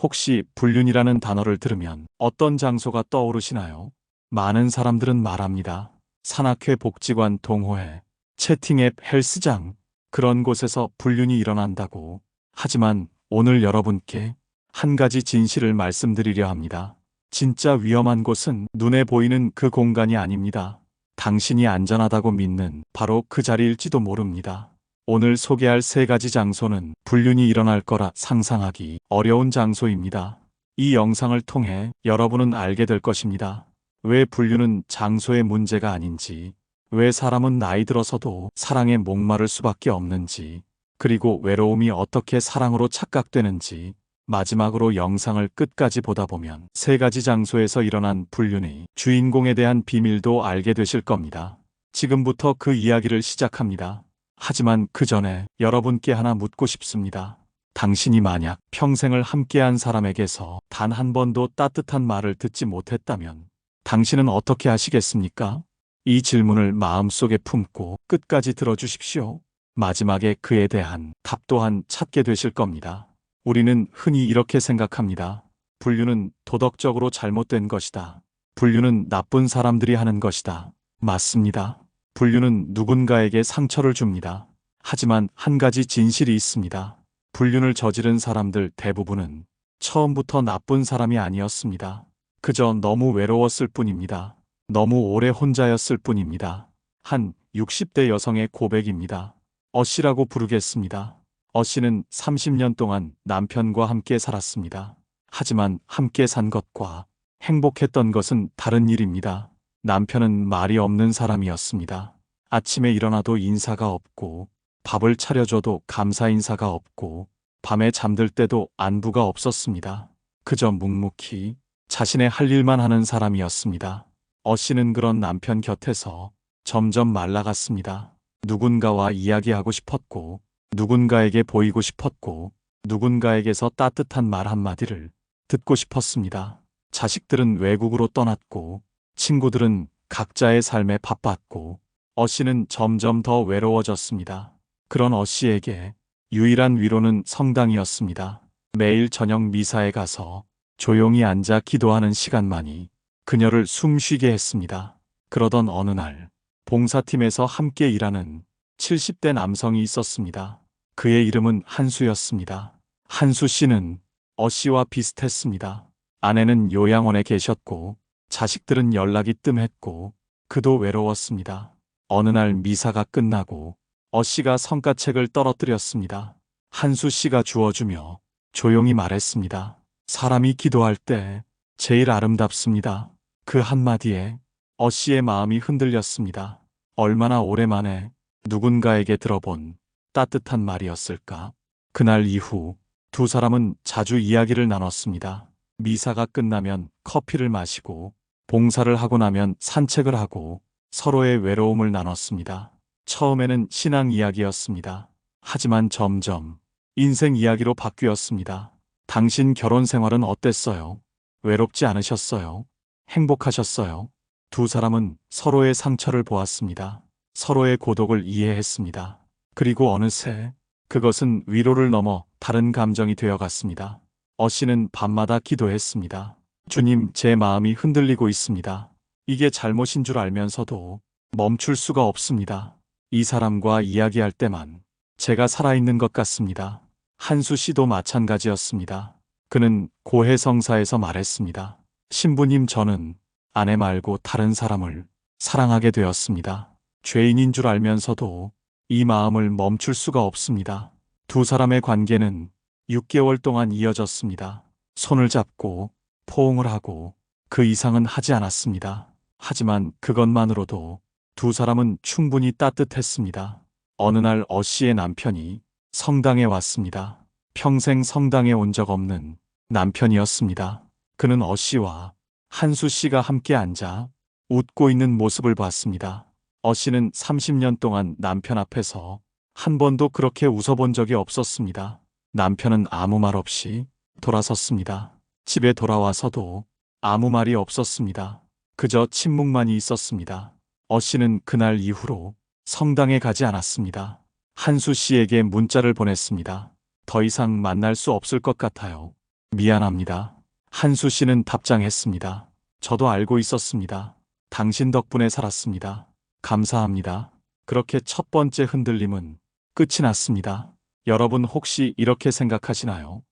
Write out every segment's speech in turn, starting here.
혹시 불륜이라는 단어를 들으면 어떤 장소가 떠오르시나요? 많은 사람들은 말합니다. 산악회, 복지관, 동호회, 채팅앱, 헬스장, 그런 곳에서 불륜이 일어난다고. 하지만 오늘 여러분께 한 가지 진실을 말씀드리려 합니다. 진짜 위험한 곳은 눈에 보이는 그 공간이 아닙니다. 당신이 안전하다고 믿는 바로 그 자리일지도 모릅니다. 오늘 소개할 세 가지 장소는 불륜이 일어날 거라 상상하기 어려운 장소입니다. 이 영상을 통해 여러분은 알게 될 것입니다. 왜 불륜은 장소의 문제가 아닌지, 왜 사람은 나이 들어서도 사랑에 목마를 수밖에 없는지, 그리고 외로움이 어떻게 사랑으로 착각되는지, 마지막으로 영상을 끝까지 보다 보면 세 가지 장소에서 일어난 불륜의 주인공에 대한 비밀도 알게 되실 겁니다. 지금부터 그 이야기를 시작합니다. 하지만 그 전에 여러분께 하나 묻고 싶습니다. 당신이 만약 평생을 함께한 사람에게서 단 한 번도 따뜻한 말을 듣지 못했다면 당신은 어떻게 하시겠습니까? 이 질문을 마음속에 품고 끝까지 들어주십시오. 마지막에 그에 대한 답 또한 찾게 되실 겁니다. 우리는 흔히 이렇게 생각합니다. 불륜은 도덕적으로 잘못된 것이다. 불륜은 나쁜 사람들이 하는 것이다. 맞습니다. 불륜은 누군가에게 상처를 줍니다. 하지만 한 가지 진실이 있습니다. 불륜을 저지른 사람들 대부분은 처음부터 나쁜 사람이 아니었습니다. 그저 너무 외로웠을 뿐입니다. 너무 오래 혼자였을 뿐입니다. 한 60대 여성의 고백입니다. 어씨라고 부르겠습니다. 어씨는 30년 동안 남편과 함께 살았습니다. 하지만 함께 산 것과 행복했던 것은 다른 일입니다. 남편은 말이 없는 사람이었습니다. 아침에 일어나도 인사가 없고, 밥을 차려줘도 감사 인사가 없고, 밤에 잠들 때도 안부가 없었습니다. 그저 묵묵히 자신의 할 일만 하는 사람이었습니다. 어씨는 그런 남편 곁에서 점점 말라갔습니다. 누군가와 이야기하고 싶었고, 누군가에게 보이고 싶었고, 누군가에게서 따뜻한 말 한마디를 듣고 싶었습니다. 자식들은 외국으로 떠났고, 친구들은 각자의 삶에 바빴고, 어씨는 점점 더 외로워졌습니다. 그런 어씨에게 유일한 위로는 성당이었습니다. 매일 저녁 미사에 가서 조용히 앉아 기도하는 시간만이 그녀를 숨쉬게 했습니다. 그러던 어느 날, 봉사팀에서 함께 일하는 70대 남성이 있었습니다. 그의 이름은 한수였습니다. 한수 씨는 어씨와 비슷했습니다. 아내는 요양원에 계셨고, 자식들은 연락이 뜸했고, 그도 외로웠습니다. 어느 날 미사가 끝나고 어씨가 성가책을 떨어뜨렸습니다. 한수 씨가 주워주며 조용히 말했습니다. 사람이 기도할 때 제일 아름답습니다. 그 한마디에 어씨의 마음이 흔들렸습니다. 얼마나 오랜만에 누군가에게 들어본 따뜻한 말이었을까? 그날 이후 두 사람은 자주 이야기를 나눴습니다. 미사가 끝나면 커피를 마시고, 봉사를 하고 나면 산책을 하고 서로의 외로움을 나눴습니다. 처음에는 신앙 이야기였습니다. 하지만 점점 인생 이야기로 바뀌었습니다. 당신 결혼 생활은 어땠어요? 외롭지 않으셨어요? 행복하셨어요? 두 사람은 서로의 상처를 보았습니다. 서로의 고독을 이해했습니다. 그리고 어느새 그것은 위로를 넘어 다른 감정이 되어갔습니다. 어씨는 밤마다 기도했습니다. 주님, 제 마음이 흔들리고 있습니다. 이게 잘못인 줄 알면서도 멈출 수가 없습니다. 이 사람과 이야기할 때만 제가 살아있는 것 같습니다. 한수 씨도 마찬가지였습니다. 그는 고해성사에서 말했습니다. 신부님, 저는 아내 말고 다른 사람을 사랑하게 되었습니다. 죄인인 줄 알면서도 이 마음을 멈출 수가 없습니다. 두 사람의 관계는 6개월 동안 이어졌습니다. 손을 잡고 포옹을 하고 그 이상은 하지 않았습니다. 하지만 그것만으로도 두 사람은 충분히 따뜻했습니다. 어느 날 어씨의 남편이 성당에 왔습니다. 평생 성당에 온 적 없는 남편이었습니다. 그는 어씨와 한수 씨가 함께 앉아 웃고 있는 모습을 봤습니다. 어씨는 30년 동안 남편 앞에서 한 번도 그렇게 웃어본 적이 없었습니다. 남편은 아무 말 없이 돌아섰습니다. 집에 돌아와서도 아무 말이 없었습니다. 그저 침묵만이 있었습니다. 어씨는 그날 이후로 성당에 가지 않았습니다. 한수 씨에게 문자를 보냈습니다. 더 이상 만날 수 없을 것 같아요. 미안합니다. 한수 씨는 답장했습니다. 저도 알고 있었습니다. 당신 덕분에 살았습니다. 감사합니다. 그렇게 첫 번째 흔들림은 끝이 났습니다. 여러분 혹시 이렇게 생각하시나요?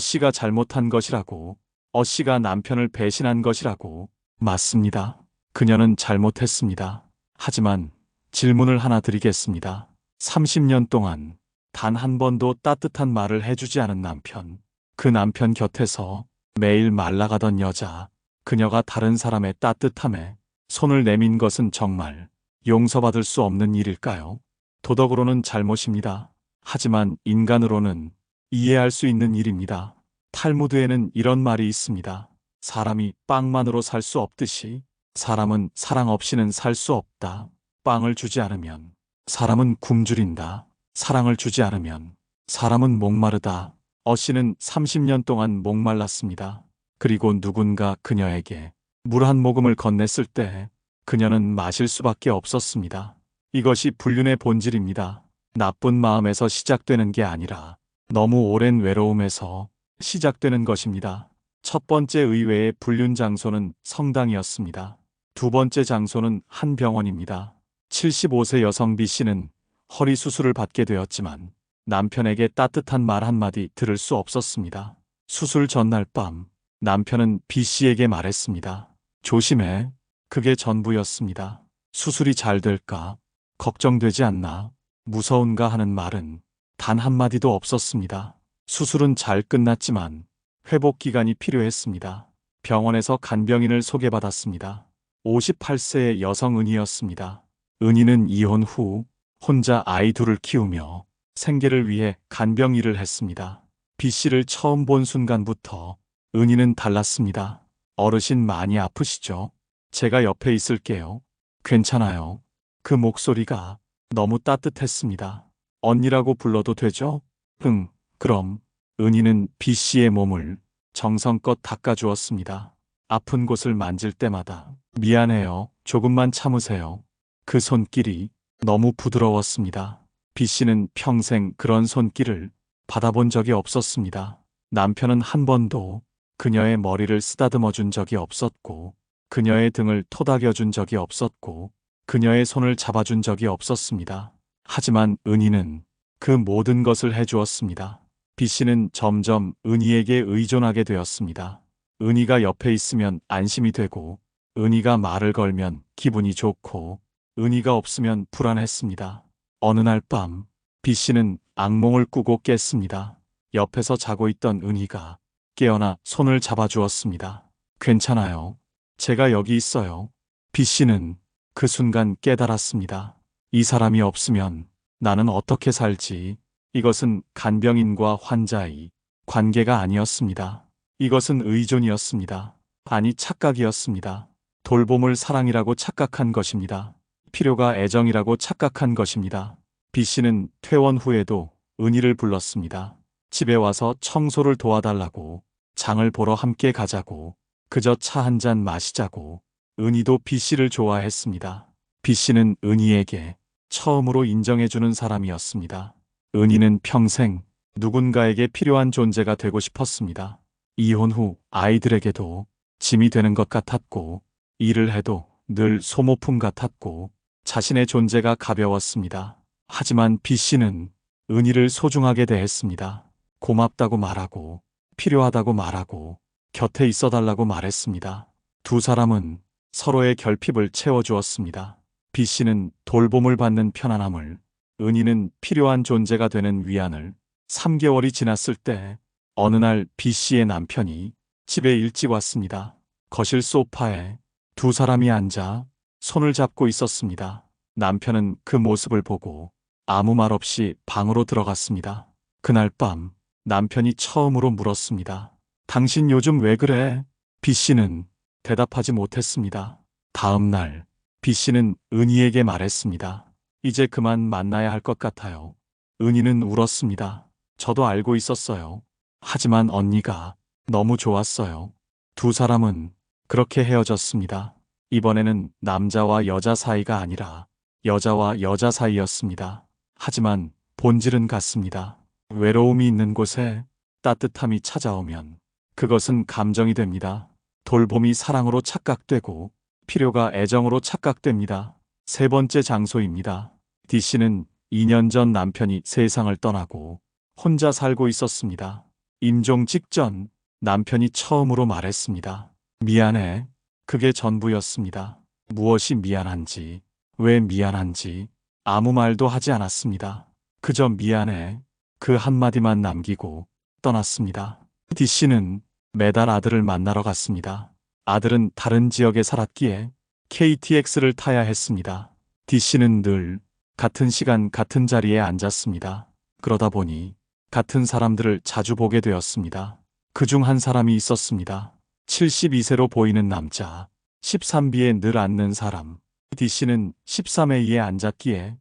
씨가 잘못한 것이라고, 씨가 남편을 배신한 것이라고. 맞습니다. 그녀는 잘못했습니다. 하지만 질문을 하나 드리겠습니다. 30년 동안 단 한 번도 따뜻한 말을 해주지 않은 남편, 그 남편 곁에서 매일 말라가던 여자, 그녀가 다른 사람의 따뜻함에 손을 내민 것은 정말 용서받을 수 없는 일일까요? 도덕으로는 잘못입니다. 하지만 인간으로는 이해할 수 있는 일입니다. 탈무드에는 이런 말이 있습니다. 사람이 빵만으로 살 수 없듯이 사람은 사랑 없이는 살 수 없다. 빵을 주지 않으면 사람은 굶주린다. 사랑을 주지 않으면 사람은 목마르다. 씨는 30년 동안 목말랐습니다. 그리고 누군가 그녀에게 물 한 모금을 건넸을 때 그녀는 마실 수밖에 없었습니다. 이것이 불륜의 본질입니다. 나쁜 마음에서 시작되는 게 아니라 너무 오랜 외로움에서 시작되는 것입니다. 첫 번째 의외의 불륜 장소는 성당이었습니다. 두 번째 장소는 한 병원입니다. 75세 여성 B 씨는 허리 수술을 받게 되었지만 남편에게 따뜻한 말 한마디 들을 수 없었습니다. 수술 전날 밤 남편은 B 씨에게 말했습니다. 조심해. 그게 전부였습니다. 수술이 잘 될까? 걱정되지 않나? 무서운가 하는 말은 단 한마디도 없었습니다. 수술은 잘 끝났지만 회복 기간이 필요했습니다. 병원에서 간병인을 소개받았습니다. 58세의 여성 은희였습니다. 은희는 이혼 후 혼자 아이 둘을 키우며 생계를 위해 간병 일을 했습니다. B 씨를 처음 본 순간부터 은희는 달랐습니다. 어르신 많이 아프시죠? 제가 옆에 있을게요. 괜찮아요. 그 목소리가 너무 따뜻했습니다. 언니라고 불러도 되죠? 응, 그럼. 은희는 B 씨의 몸을 정성껏 닦아주었습니다. 아픈 곳을 만질 때마다 미안해요. 조금만 참으세요. 그 손길이 너무 부드러웠습니다. B 씨는 평생 그런 손길을 받아본 적이 없었습니다. 남편은 한 번도 그녀의 머리를 쓰다듬어 준 적이 없었고, 그녀의 등을 토닥여 준 적이 없었고, 그녀의 손을 잡아준 적이 없었습니다. 하지만 은희는 그 모든 것을 해주었습니다. B 씨는 점점 은희에게 의존하게 되었습니다. 은희가 옆에 있으면 안심이 되고, 은희가 말을 걸면 기분이 좋고, 은희가 없으면 불안했습니다. 어느 날 밤, B 씨는 악몽을 꾸고 깼습니다. 옆에서 자고 있던 은희가 깨어나 손을 잡아주었습니다. 괜찮아요. 제가 여기 있어요. B 씨는 그 순간 깨달았습니다. 이 사람이 없으면 나는 어떻게 살지? 이것은 간병인과 환자의 관계가 아니었습니다. 이것은 의존이었습니다. 아니, 착각이었습니다. 돌봄을 사랑이라고 착각한 것입니다. 필요가 애정이라고 착각한 것입니다. B 씨는 퇴원 후에도 은희를 불렀습니다. 집에 와서 청소를 도와달라고, 장을 보러 함께 가자고, 그저 차 한 잔 마시자고. 은희도 B 씨를 좋아했습니다. B 씨는 은희에게 처음으로 인정해주는 사람이었습니다. 은희는 평생 누군가에게 필요한 존재가 되고 싶었습니다. 이혼 후 아이들에게도 짐이 되는 것 같았고, 일을 해도 늘 소모품 같았고, 자신의 존재가 가벼웠습니다. 하지만 B 씨는 은희를 소중하게 대했습니다. 고맙다고 말하고, 필요하다고 말하고, 곁에 있어달라고 말했습니다. 두 사람은 서로의 결핍을 채워주었습니다. B 씨는 돌봄을 받는 편안함을, 은희는 필요한 존재가 되는 위안을. 3개월이 지났을 때 어느 날 B 씨의 남편이 집에 일찍 왔습니다. 거실 소파에 두 사람이 앉아 손을 잡고 있었습니다. 남편은 그 모습을 보고 아무 말 없이 방으로 들어갔습니다. 그날 밤 남편이 처음으로 물었습니다. 당신 요즘 왜 그래? B 씨는 대답하지 못했습니다. 다음 날 B 씨는 은희에게 말했습니다. 이제 그만 만나야 할 것 같아요. 은희는 울었습니다. 저도 알고 있었어요. 하지만 언니가 너무 좋았어요. 두 사람은 그렇게 헤어졌습니다. 이번에는 남자와 여자 사이가 아니라 여자와 여자 사이였습니다. 하지만 본질은 같습니다. 외로움이 있는 곳에 따뜻함이 찾아오면 그것은 감정이 됩니다. 돌봄이 사랑으로 착각되고 필요가 애정으로 착각됩니다. 세 번째 장소입니다. D씨는 2년 전 남편이 세상을 떠나고 혼자 살고 있었습니다. 임종 직전 남편이 처음으로 말했습니다. 미안해. 그게 전부였습니다. 무엇이 미안한지, 왜 미안한지 아무 말도 하지 않았습니다. 그저 미안해. 그 한마디만 남기고 떠났습니다. D씨는 매달 아들을 만나러 갔습니다. 아들은 다른 지역에 살았기에 KTX를 타야 했습니다. D씨는 늘 같은 시간 같은 자리에 앉았습니다. 그러다 보니 같은 사람들을 자주 보게 되었습니다. 그중 한 사람이 있었습니다. 72세로 보이는 남자, 13B에 늘 앉는 사람. D씨는 13A에 앉았기에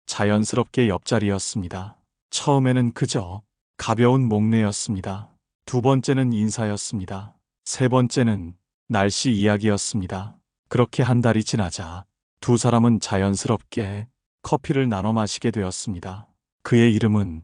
자연스럽게 옆자리였습니다. 처음에는 그저 가벼운 목례였습니다. 두 번째는 인사였습니다. 세 번째는 날씨 이야기였습니다. 그렇게 한 달이 지나자 두 사람은 자연스럽게 커피를 나눠 마시게 되었습니다. 그의 이름은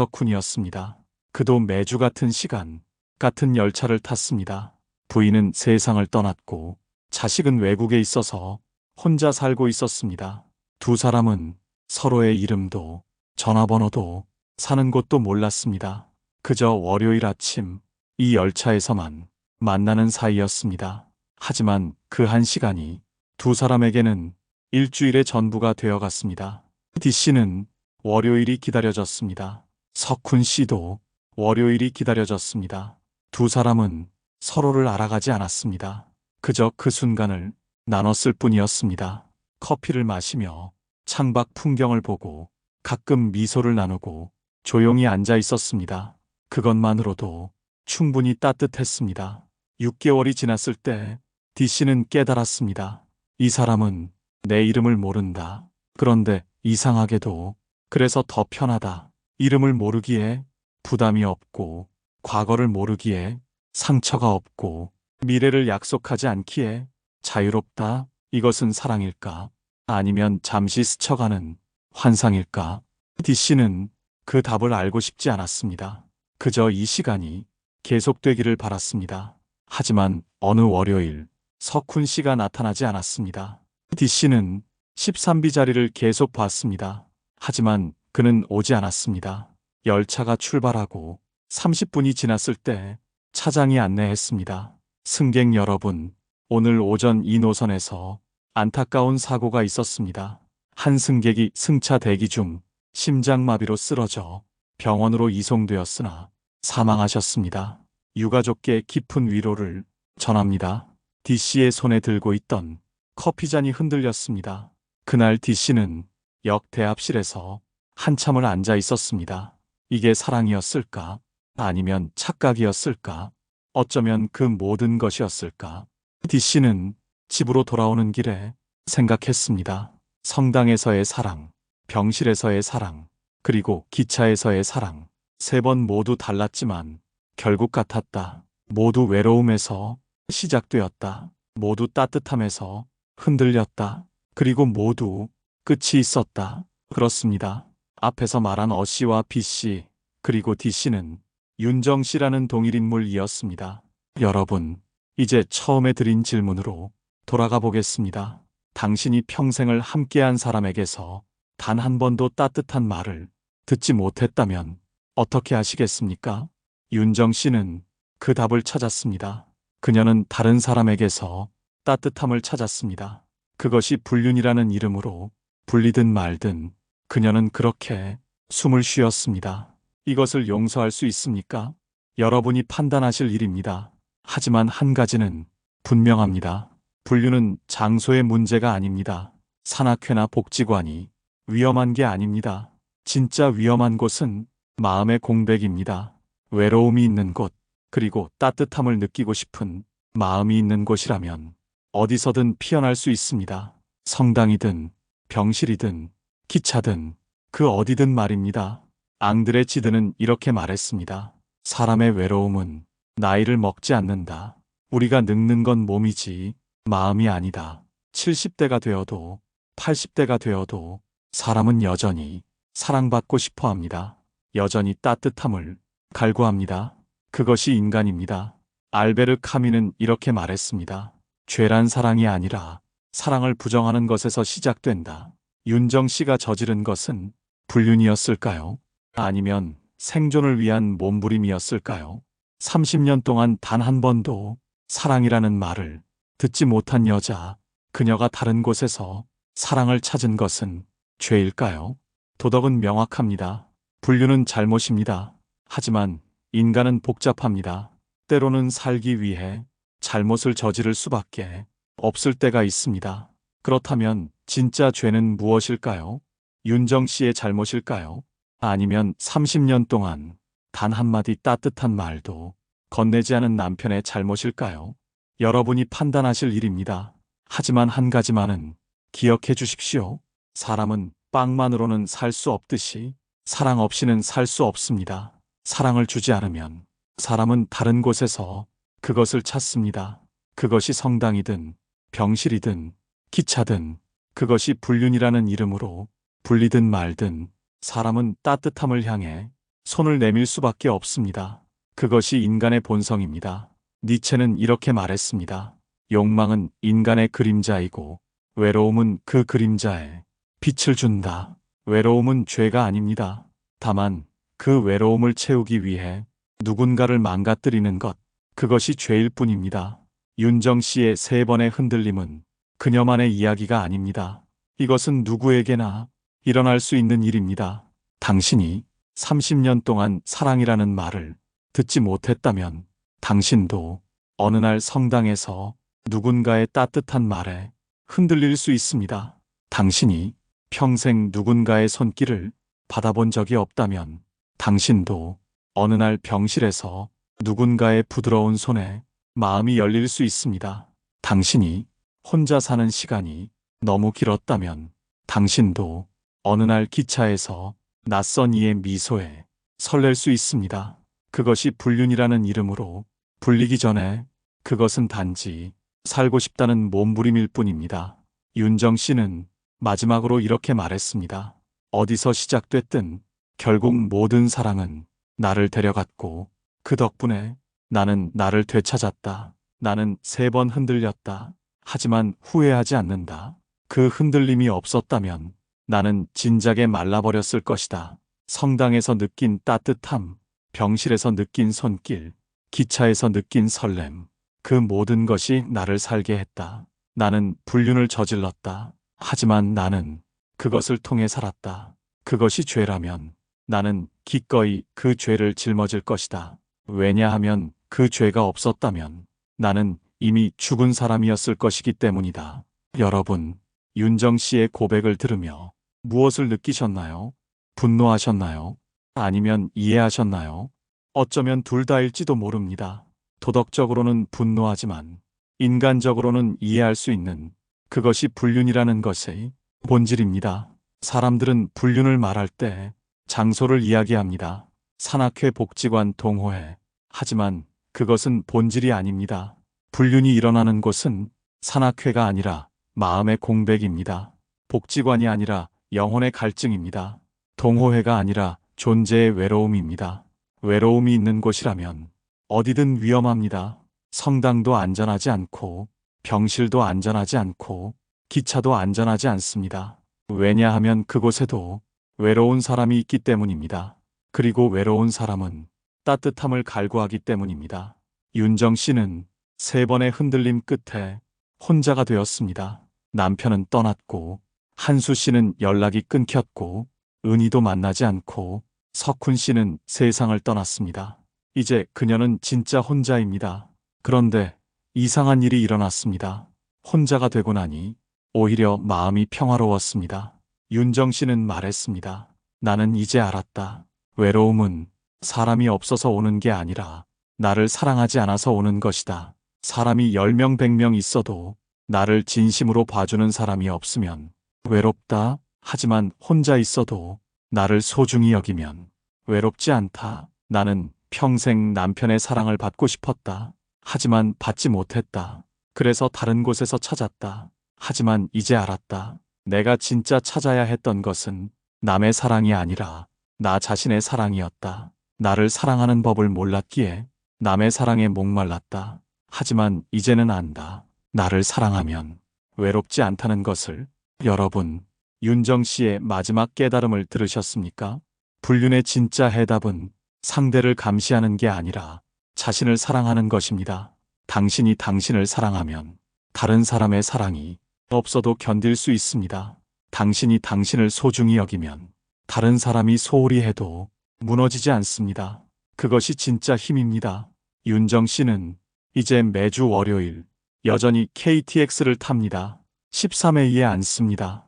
조석훈이었습니다. 그도 매주 같은 시간, 같은 열차를 탔습니다. 부인은 세상을 떠났고 자식은 외국에 있어서 혼자 살고 있었습니다. 두 사람은 서로의 이름도 전화번호도 사는 곳도 몰랐습니다. 그저 월요일 아침 이 열차에서만 만나는 사이였습니다. 하지만 그 한 시간이 두 사람에게는 일주일의 전부가 되어갔습니다. D씨는 월요일이 기다려졌습니다. 석훈 씨도 월요일이 기다려졌습니다. 두 사람은 서로를 알아가지 않았습니다. 그저 그 순간을 나눴을 뿐이었습니다. 커피를 마시며 창밖 풍경을 보고 가끔 미소를 나누고 조용히 앉아 있었습니다. 그것만으로도 충분히 따뜻했습니다. 6개월이 지났을 때 D씨는 깨달았습니다. 이 사람은 내 이름을 모른다. 그런데 이상하게도 그래서 더 편하다. 이름을 모르기에 부담이 없고 과거를 모르기에 상처가 없고 미래를 약속하지 않기에 자유롭다. 이것은 사랑일까? 아니면 잠시 스쳐가는 환상일까? D씨는 그 답을 알고 싶지 않았습니다. 그저 이 시간이 계속되기를 바랐습니다. 하지만 어느 월요일 석훈 씨가 나타나지 않았습니다. D씨는 13B 자리를 계속 봤습니다. 하지만 그는 오지 않았습니다. 열차가 출발하고 30분이 지났을 때 차장이 안내했습니다. 승객 여러분, 오늘 오전 이 노선에서 안타까운 사고가 있었습니다. 한 승객이 승차 대기 중 심장마비로 쓰러져 병원으로 이송되었으나 사망하셨습니다. 유가족께 깊은 위로를 전합니다. D씨의 손에 들고 있던 커피잔이 흔들렸습니다. 그날 D씨는 역 대합실에서 한참을 앉아 있었습니다. 이게 사랑이었을까? 아니면 착각이었을까? 어쩌면 그 모든 것이었을까? D씨는 집으로 돌아오는 길에 생각했습니다. 성당에서의 사랑, 병실에서의 사랑, 그리고 기차에서의 사랑. 세 번 모두 달랐지만 결국 같았다. 모두 외로움에서 시작되었다. 모두 따뜻함에서 흔들렸다. 그리고 모두 끝이 있었다. 그렇습니다. 앞에서 말한 어씨와 B씨, 그리고 D씨는 윤정씨라는 동일인물이었습니다. 여러분, 이제 처음에 드린 질문으로 돌아가 보겠습니다. 당신이 평생을 함께한 사람에게서 단 한 번도 따뜻한 말을 듣지 못했다면 어떻게 하시겠습니까? 윤정씨는 그 답을 찾았습니다. 그녀는 다른 사람에게서 따뜻함을 찾았습니다. 그것이 불륜이라는 이름으로 불리든 말든 그녀는 그렇게 숨을 쉬었습니다. 이것을 용서할 수 있습니까? 여러분이 판단하실 일입니다. 하지만 한 가지는 분명합니다. 불륜은 장소의 문제가 아닙니다. 산악회나 복지관이 위험한 게 아닙니다. 진짜 위험한 곳은 마음의 공백입니다. 외로움이 있는 곳, 그리고 따뜻함을 느끼고 싶은 마음이 있는 곳이라면 어디서든 피어날 수 있습니다. 성당이든 병실이든 기차든 그 어디든 말입니다. 앙드레 지드는 이렇게 말했습니다. 사람의 외로움은 나이를 먹지 않는다. 우리가 늙는 건 몸이지 마음이 아니다. 70대가 되어도 80대가 되어도 사람은 여전히 사랑받고 싶어 합니다. 여전히 따뜻함을 갈구합니다. 그것이 인간입니다. 알베르 카뮈는 이렇게 말했습니다. 죄란 사랑이 아니라 사랑을 부정하는 것에서 시작된다. 윤정 씨가 저지른 것은 불륜이었을까요? 아니면 생존을 위한 몸부림이었을까요? 30년 동안 단 한 번도 사랑이라는 말을 듣지 못한 여자, 그녀가 다른 곳에서 사랑을 찾은 것은 죄일까요? 도덕은 명확합니다. 불륜은 잘못입니다. 하지만 인간은 복잡합니다. 때로는 살기 위해 잘못을 저지를 수밖에 없을 때가 있습니다. 그렇다면 진짜 죄는 무엇일까요? 윤정 씨의 잘못일까요? 아니면 30년 동안 단 한마디 따뜻한 말도 건네지 않은 남편의 잘못일까요? 여러분이 판단하실 일입니다. 하지만 한 가지만은 기억해 주십시오. 사람은 빵만으로는 살 수 없듯이 사랑 없이는 살 수 없습니다. 사랑을 주지 않으면 사람은 다른 곳에서 그것을 찾습니다. 그것이 성당이든 병실이든 기차든 그것이 불륜이라는 이름으로 불리든 말든 사람은 따뜻함을 향해 손을 내밀 수밖에 없습니다. 그것이 인간의 본성입니다. 니체는 이렇게 말했습니다. 욕망은 인간의 그림자이고 외로움은 그 그림자에 빛을 준다. 외로움은 죄가 아닙니다. 다만 그 외로움을 채우기 위해 누군가를 망가뜨리는 것, 그것이 죄일 뿐입니다. 윤정 씨의 3번의 흔들림은 그녀만의 이야기가 아닙니다. 이것은 누구에게나 일어날 수 있는 일입니다. 당신이 30년 동안 사랑이라는 말을 듣지 못했다면 당신도 어느 날 성당에서 누군가의 따뜻한 말에 흔들릴 수 있습니다. 당신이 평생 누군가의 손길을 받아본 적이 없다면 당신도 어느 날 병실에서 누군가의 부드러운 손에 마음이 열릴 수 있습니다. 당신이 혼자 사는 시간이 너무 길었다면 당신도 어느 날 기차에서 낯선 이의 미소에 설렐 수 있습니다. 그것이 불륜이라는 이름으로 불리기 전에 그것은 단지 살고 싶다는 몸부림일 뿐입니다. 윤정 씨는 마지막으로 이렇게 말했습니다. 어디서 시작됐든 결국 모든 사랑은 나를 데려갔고 그 덕분에 나는 나를 되찾았다. 나는 3번 흔들렸다. 하지만 후회하지 않는다. 그 흔들림이 없었다면 나는 진작에 말라버렸을 것이다. 성당에서 느낀 따뜻함, 병실에서 느낀 손길, 기차에서 느낀 설렘, 그 모든 것이 나를 살게 했다. 나는 불륜을 저질렀다. 하지만 나는 그것을 통해 살았다. 그것이 죄라면 나는 기꺼이 그 죄를 짊어질 것이다. 왜냐하면 그 죄가 없었다면 나는 이미 죽은 사람이었을 것이기 때문이다. 여러분, 윤정 씨의 고백을 들으며 무엇을 느끼셨나요? 분노하셨나요? 아니면 이해하셨나요? 어쩌면 둘 다일지도 모릅니다. 도덕적으로는 분노하지만 인간적으로는 이해할 수 있는 그것이 불륜이라는 것의 본질입니다. 사람들은 불륜을 말할 때 장소를 이야기합니다. 산악회, 복지관, 동호회. 하지만 그것은 본질이 아닙니다. 불륜이 일어나는 곳은 산악회가 아니라 마음의 공백입니다. 복지관이 아니라 영혼의 갈증입니다. 동호회가 아니라 존재의 외로움입니다. 외로움이 있는 곳이라면 어디든 위험합니다. 성당도 안전하지 않고 병실도 안전하지 않고 기차도 안전하지 않습니다. 왜냐하면 그곳에도 외로운 사람이 있기 때문입니다. 그리고 외로운 사람은 따뜻함을 갈구하기 때문입니다. 윤정 씨는 3번의 흔들림 끝에 혼자가 되었습니다. 남편은 떠났고 한수 씨는 연락이 끊겼고 은희도 만나지 않고 석훈 씨는 세상을 떠났습니다. 이제 그녀는 진짜 혼자입니다. 그런데 이상한 일이 일어났습니다. 혼자가 되고 나니 오히려 마음이 평화로웠습니다. 윤정 씨는 말했습니다. 나는 이제 알았다. 외로움은 사람이 없어서 오는 게 아니라 나를 사랑하지 않아서 오는 것이다. 사람이 10명, 100명 있어도 나를 진심으로 봐주는 사람이 없으면 외롭다. 하지만 혼자 있어도 나를 소중히 여기면 외롭지 않다. 나는 평생 남편의 사랑을 받고 싶었다. 하지만 받지 못했다. 그래서 다른 곳에서 찾았다. 하지만 이제 알았다. 내가 진짜 찾아야 했던 것은 남의 사랑이 아니라 나 자신의 사랑이었다. 나를 사랑하는 법을 몰랐기에 남의 사랑에 목말랐다. 하지만 이제는 안다. 나를 사랑하면 외롭지 않다는 것을. 여러분, 윤정 씨의 마지막 깨달음을 들으셨습니까? 불륜의 진짜 해답은 상대를 감시하는 게 아니라 자신을 사랑하는 것입니다. 당신이 당신을 사랑하면 다른 사람의 사랑이 없어도 견딜 수 있습니다. 당신이 당신을 소중히 여기면 다른 사람이 소홀히 해도 무너지지 않습니다. 그것이 진짜 힘입니다. 윤정 씨는 이제 매주 월요일 여전히 KTX를 탑니다. 13A에 앉습니다.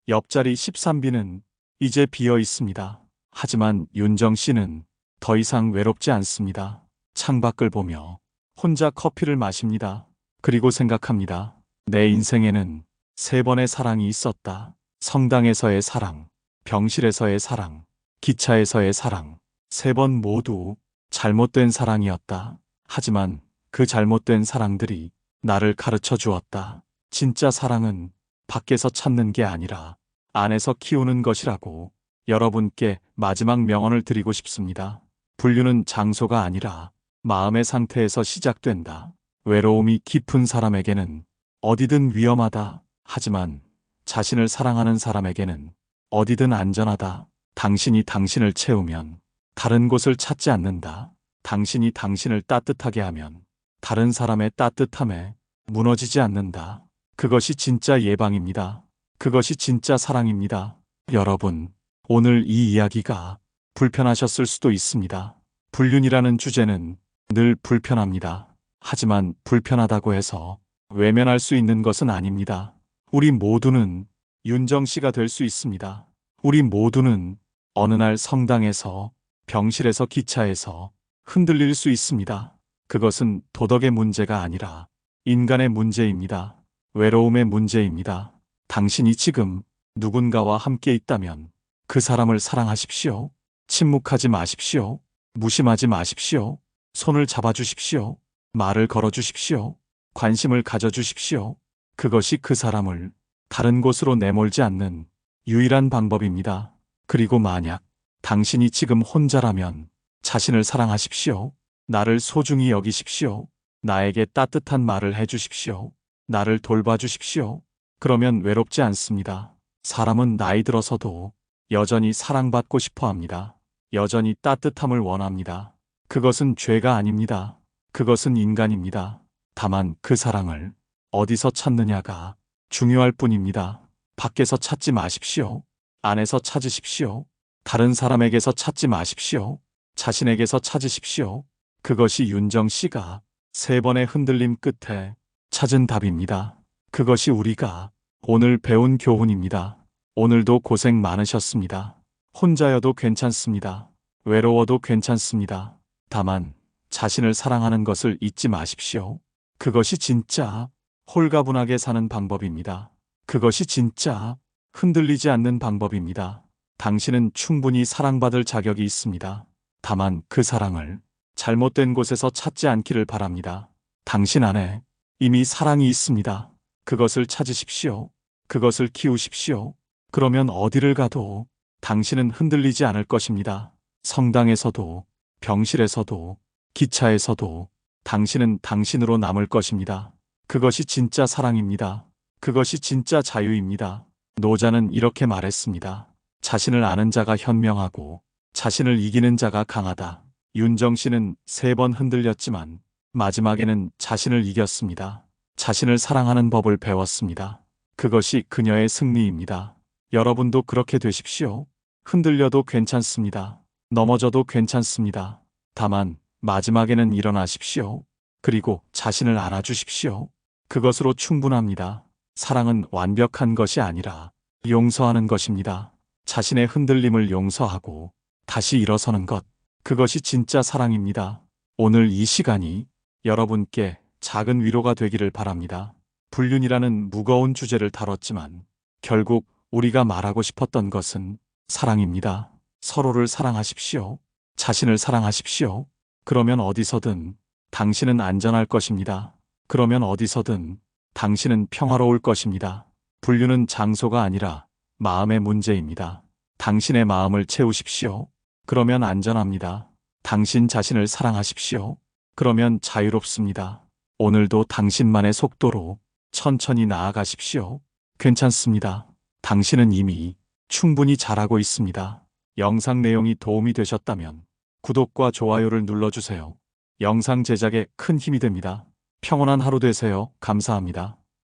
옆자리 13B는 이제 비어 있습니다. 하지만 윤정 씨는 더 이상 외롭지 않습니다. 창밖을 보며 혼자 커피를 마십니다. 그리고 생각합니다. 내 인생에는 3번의 사랑이 있었다. 성당에서의 사랑, 병실에서의 사랑, 기차에서의 사랑. 3번 모두 잘못된 사랑이었다. 하지만 그 잘못된 사랑들이 나를 가르쳐 주었다. 진짜 사랑은 밖에서 찾는 게 아니라 안에서 키우는 것이라고 여러분께 마지막 명언을 드리고 싶습니다. 불륜은 장소가 아니라 마음의 상태에서 시작된다. 외로움이 깊은 사람에게는 어디든 위험하다. 하지만 자신을 사랑하는 사람에게는 어디든 안전하다. 당신이 당신을 채우면 다른 곳을 찾지 않는다. 당신이 당신을 따뜻하게 하면 다른 사람의 따뜻함에 무너지지 않는다. 그것이 진짜 예방입니다. 그것이 진짜 사랑입니다. 여러분, 오늘 이 이야기가 불편하셨을 수도 있습니다. 불륜이라는 주제는 늘 불편합니다. 하지만 불편하다고 해서 외면할 수 있는 것은 아닙니다. 우리 모두는 윤정 씨가 될 수 있습니다. 우리 모두는 어느 날 성당에서, 병실에서, 기차에서 흔들릴 수 있습니다. 그것은 도덕의 문제가 아니라 인간의 문제입니다. 외로움의 문제입니다. 당신이 지금 누군가와 함께 있다면 그 사람을 사랑하십시오. 침묵하지 마십시오. 무심하지 마십시오. 손을 잡아주십시오. 말을 걸어주십시오. 관심을 가져주십시오. 그것이 그 사람을 다른 곳으로 내몰지 않는 유일한 방법입니다. 그리고 만약 당신이 지금 혼자라면 자신을 사랑하십시오. 나를 소중히 여기십시오. 나에게 따뜻한 말을 해주십시오. 나를 돌봐주십시오. 그러면 외롭지 않습니다. 사람은 나이 들어서도 여전히 사랑받고 싶어 합니다. 여전히 따뜻함을 원합니다. 그것은 죄가 아닙니다. 그것은 인간입니다. 다만 그 사랑을 어디서 찾느냐가 중요할 뿐입니다. 밖에서 찾지 마십시오. 안에서 찾으십시오. 다른 사람에게서 찾지 마십시오. 자신에게서 찾으십시오. 그것이 윤정 씨가 3번의 흔들림 끝에 찾은 답입니다. 그것이 우리가 오늘 배운 교훈입니다. 오늘도 고생 많으셨습니다. 혼자여도 괜찮습니다. 외로워도 괜찮습니다. 다만 자신을 사랑하는 것을 잊지 마십시오. 그것이 진짜 홀가분하게 사는 방법입니다. 그것이 진짜 흔들리지 않는 방법입니다. 당신은 충분히 사랑받을 자격이 있습니다. 다만 그 사랑을 잘못된 곳에서 찾지 않기를 바랍니다. 당신 안에 이미 사랑이 있습니다. 그것을 찾으십시오. 그것을 키우십시오. 그러면 어디를 가도 당신은 흔들리지 않을 것입니다. 성당에서도, 병실에서도, 기차에서도 당신은 당신으로 남을 것입니다. 그것이 진짜 사랑입니다. 그것이 진짜 자유입니다. 노자는 이렇게 말했습니다. 자신을 아는 자가 현명하고 자신을 이기는 자가 강하다. 윤정 씨는 3번 흔들렸지만 마지막에는 자신을 이겼습니다. 자신을 사랑하는 법을 배웠습니다. 그것이 그녀의 승리입니다. 여러분도 그렇게 되십시오. 흔들려도 괜찮습니다. 넘어져도 괜찮습니다. 다만 마지막에는 일어나십시오. 그리고 자신을 안아주십시오. 그것으로 충분합니다. 사랑은 완벽한 것이 아니라 용서하는 것입니다. 자신의 흔들림을 용서하고 다시 일어서는 것. 그것이 진짜 사랑입니다. 오늘 이 시간이 여러분께 작은 위로가 되기를 바랍니다. 불륜이라는 무거운 주제를 다뤘지만 결국 우리가 말하고 싶었던 것은 사랑입니다. 서로를 사랑하십시오. 자신을 사랑하십시오. 그러면 어디서든 당신은 안전할 것입니다. 그러면 어디서든 당신은 평화로울 것입니다. 불륜은 장소가 아니라 마음의 문제입니다. 당신의 마음을 채우십시오. 그러면 안전합니다. 당신 자신을 사랑하십시오. 그러면 자유롭습니다. 오늘도 당신만의 속도로 천천히 나아가십시오. 괜찮습니다. 당신은 이미 충분히 잘하고 있습니다. 영상 내용이 도움이 되셨다면 구독과 좋아요를 눌러주세요. 영상 제작에 큰 힘이 됩니다. 평온한 하루 되세요. 감사합니다.